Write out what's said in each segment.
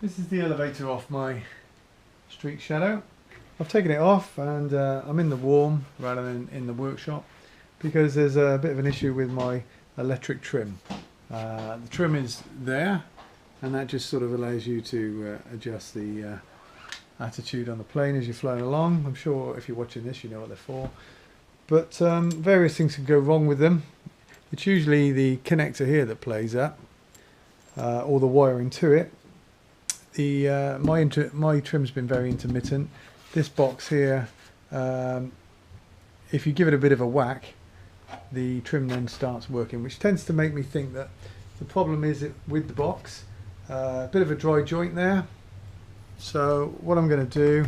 This is the elevator off my street shadow. I've taken it off and I'm in the warm rather than in the workshop because there's a bit of an issue with my electric trim. The trim is there and that just sort of allows you to adjust the attitude on the plane as you're flying along. I'm sure if you're watching this you know what they're for. But various things can go wrong with them. It's usually the connector here that plays up or the wiring to it. My trim's been very intermittent. This box here, if you give it a bit of a whack, the trim then starts working, which tends to make me think that the problem is with the box. A bit of a dry joint there. So what I'm going to do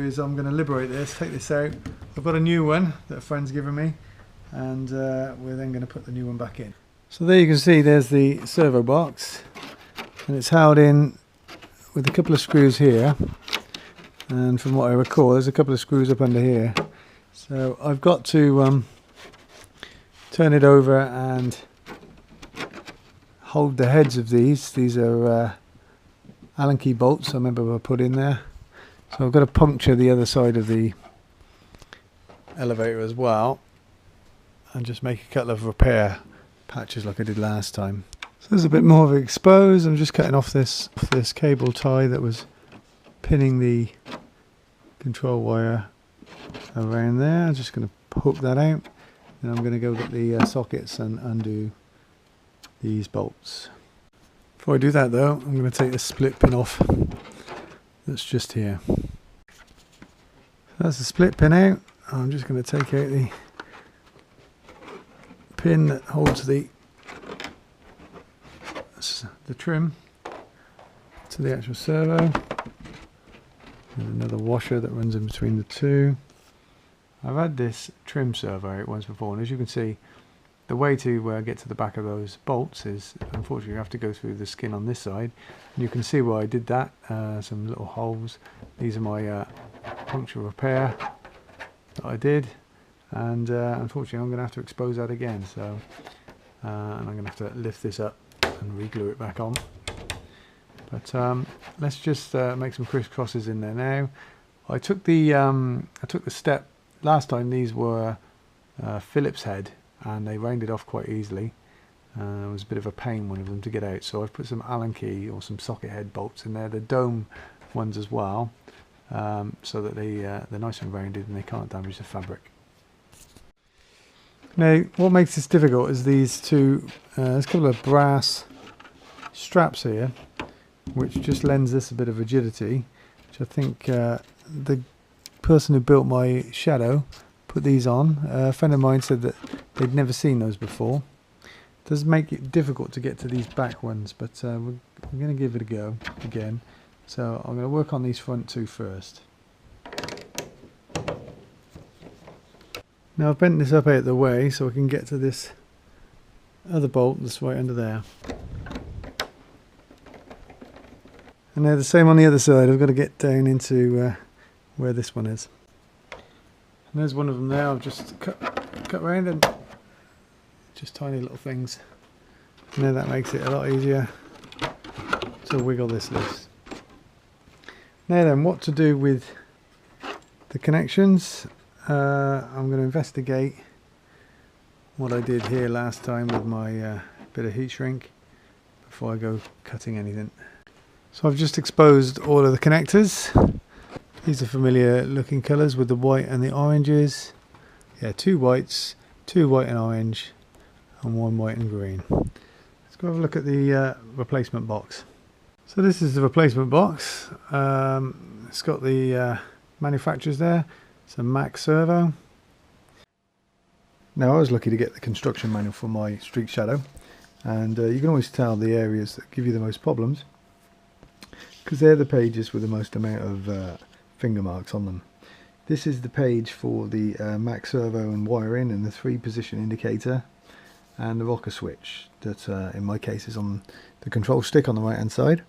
is I'm going to liberate this, take this out. I've got a new one that a friend's given me, and we're then going to put the new one back in. So there you can see there's the servo box. And it's held in with a couple of screws here, and from what I recall there's a couple of screws up under here, so I've got to turn it over and hold the heads of these. These are Allen key bolts I remember I put in there, so I've got to puncture the other side of the elevator as well and just make a couple of repair patches like I did last time. So there's a bit more of it exposed. I'm just cutting off this cable tie that was pinning the control wire around there. I'm just going to hook that out, and I'm going to go get the sockets and undo these bolts. Before I do that though, I'm going to take this split pin off that's just here. That's the split pin out. I'm just going to take out the pin that holds the trim to the actual servo. There's another washer that runs in between the two. I've had this trim servo out once before, and as you can see, the way to get to the back of those bolts is, unfortunately, you have to go through the skin on this side. And you can see why I did that. Some little holes. These are my puncture repair that I did, and unfortunately I'm going to have to expose that again. So and I'm going to have to lift this up and re-glue it back on. But let's just make some crisscrosses in there now. I took the step last time. These were Phillips head, and they rounded off quite easily. It was a bit of a pain, one of them, to get out. So I've put some Allen key or some socket head bolts in there, the dome ones as well, so that they're nice and rounded and they can't damage the fabric. Now, what makes this difficult is these two, there's a couple of brass straps here, which just lends this a bit of rigidity, which I think the person who built my shadow put these on. A friend of mine said that they'd never seen those before. It does make it difficult to get to these back ones, but we're going to give it a go again. So I'm going to work on these front two first. Now I've bent this up out of the way so I can get to this other bolt that's right under there. And now the same on the other side. I've got to get down into where this one is. And there's one of them there. I've just cut around, and just tiny little things. Now that makes it a lot easier to wiggle this loose. Now then, what to do with the connections? I'm going to investigate what I did here last time with my bit of heat shrink before I go cutting anything. So I've just exposed all of the connectors. These are familiar looking colours with the white and the oranges. Yeah, two whites, two white and orange, and one white and green. Let's go have a look at the replacement box. So this is the replacement box. It's got the manufacturers there. It's a Mack Servo. Now I was lucky to get the construction manual for my street shadow, and you can always tell the areas that give you the most problems because they're the pages with the most amount of finger marks on them. This is the page for the Mack Servo and wiring, and the 3-position indicator and the rocker switch that in my case is on the control stick on the right hand side.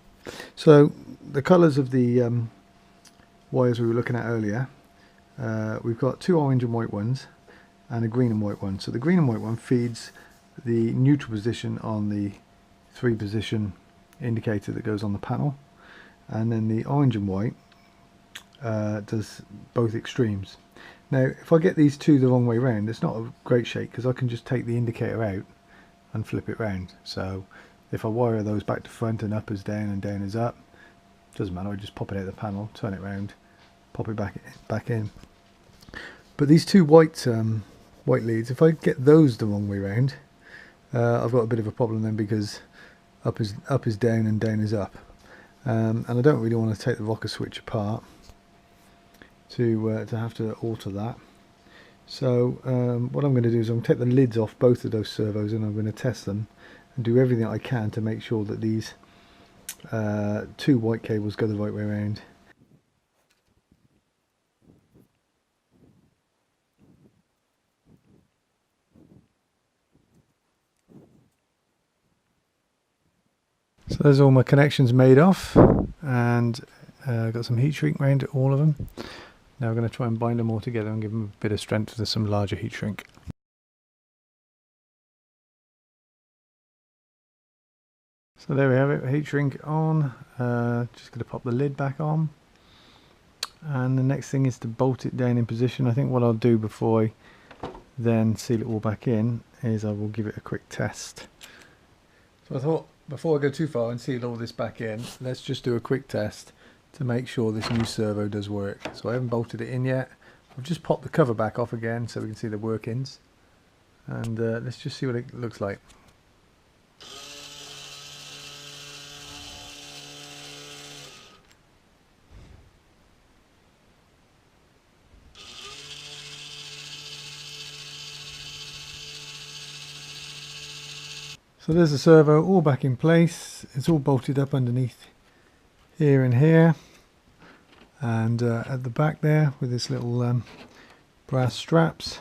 So the colours of the wires we were looking at earlier, we've got 2 orange and white ones and a green and white one. So the green and white one feeds the neutral position on the 3-position indicator that goes on the panel, and then the orange and white does both extremes. Now if I get these two the wrong way round, it's not a great shake because I can just take the indicator out and flip it round. So if I wire those back to front and up is down and down is up, doesn't matter, I just pop it out of the panel, turn it round, pop it back in. But these two white leads, if I get those the wrong way round, I've got a bit of a problem then, because up is down and down is up, and I don't really want to take the rocker switch apart to have to alter that. So what I'm going to do is I'm going to take the lids off both of those servos, and I'm going to test them and do everything I can to make sure that these two white cables go the right way around. So there's all my connections made off, and got some heat shrink around all of them. Now we're going to try and bind them all together and give them a bit of strength with some larger heat shrink. So there we have it, heat shrink on. Just going to pop the lid back on, and the next thing is to bolt it down in position. I think what I'll do before I then seal it all back in is I will give it a quick test. So I thought before I go too far and seal all this back in, let's just do a quick test to make sure this new servo does work. So I haven't bolted it in yet. I've just popped the cover back off again so we can see the workings, and let's just see what it looks like. So there's the servo all back in place. It's all bolted up underneath here and here, and at the back there with this little brass straps.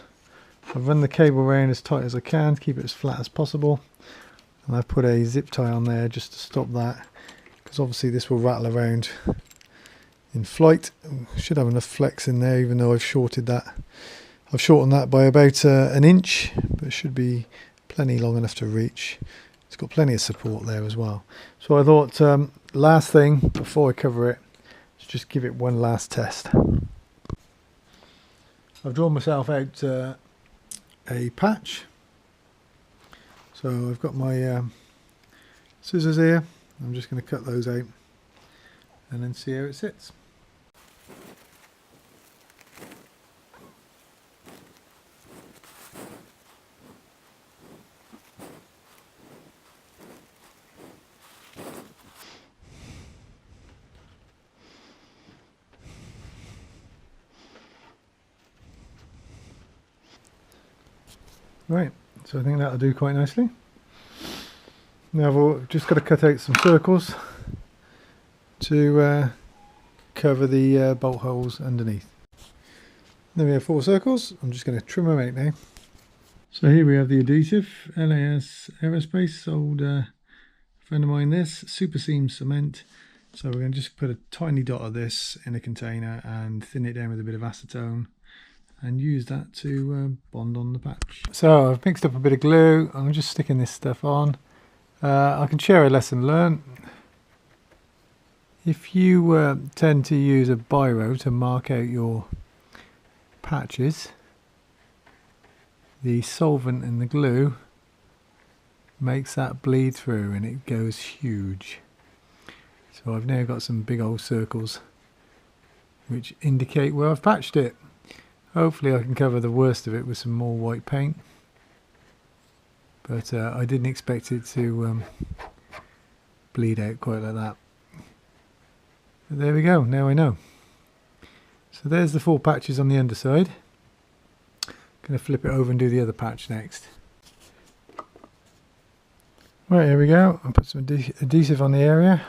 I've run the cable around as tight as I can to keep it as flat as possible, and I've put a zip tie on there just to stop that, because obviously this will rattle around in flight. Should have enough flex in there, even though I've shortened that by about an inch, but it should be plenty long enough to reach. It's got plenty of support there as well. So I thought last thing before I cover it is just give it one last test. I've drawn myself out a patch, so I've got my scissors here. I'm just going to cut those out and then see how it sits. Right, so I think that'll do quite nicely. Now we've just got to cut out some circles to cover the bolt holes underneath. Then we have 4 circles. I'm just going to trim them out now. So here we have the adhesive. LAS Aerospace sold a friend of mine this super seam cement. So we're going to just put a tiny dot of this in a container and thin it down with a bit of acetone, and use that to bond on the patch. So I've mixed up a bit of glue. I'm just sticking this stuff on. I can share a lesson learned. If you tend to use a biro to mark out your patches, the solvent in the glue makes that bleed through and it goes huge. So I've now got some big old circles which indicate where I've patched it. Hopefully I can cover the worst of it with some more white paint, but I didn't expect it to bleed out quite like that. But there we go, now I know. So there's the 4 patches on the underside. Going to flip it over and do the other patch next. Right, here we go. I'll put some adhesive on the area.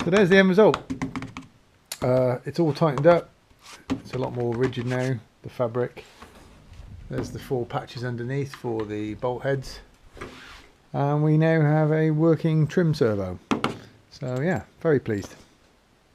So there's the end result. It's all tightened up. It's a lot more rigid now, the fabric. There's the 4 patches underneath for the bolt heads. And we now have a working trim servo. So yeah, very pleased.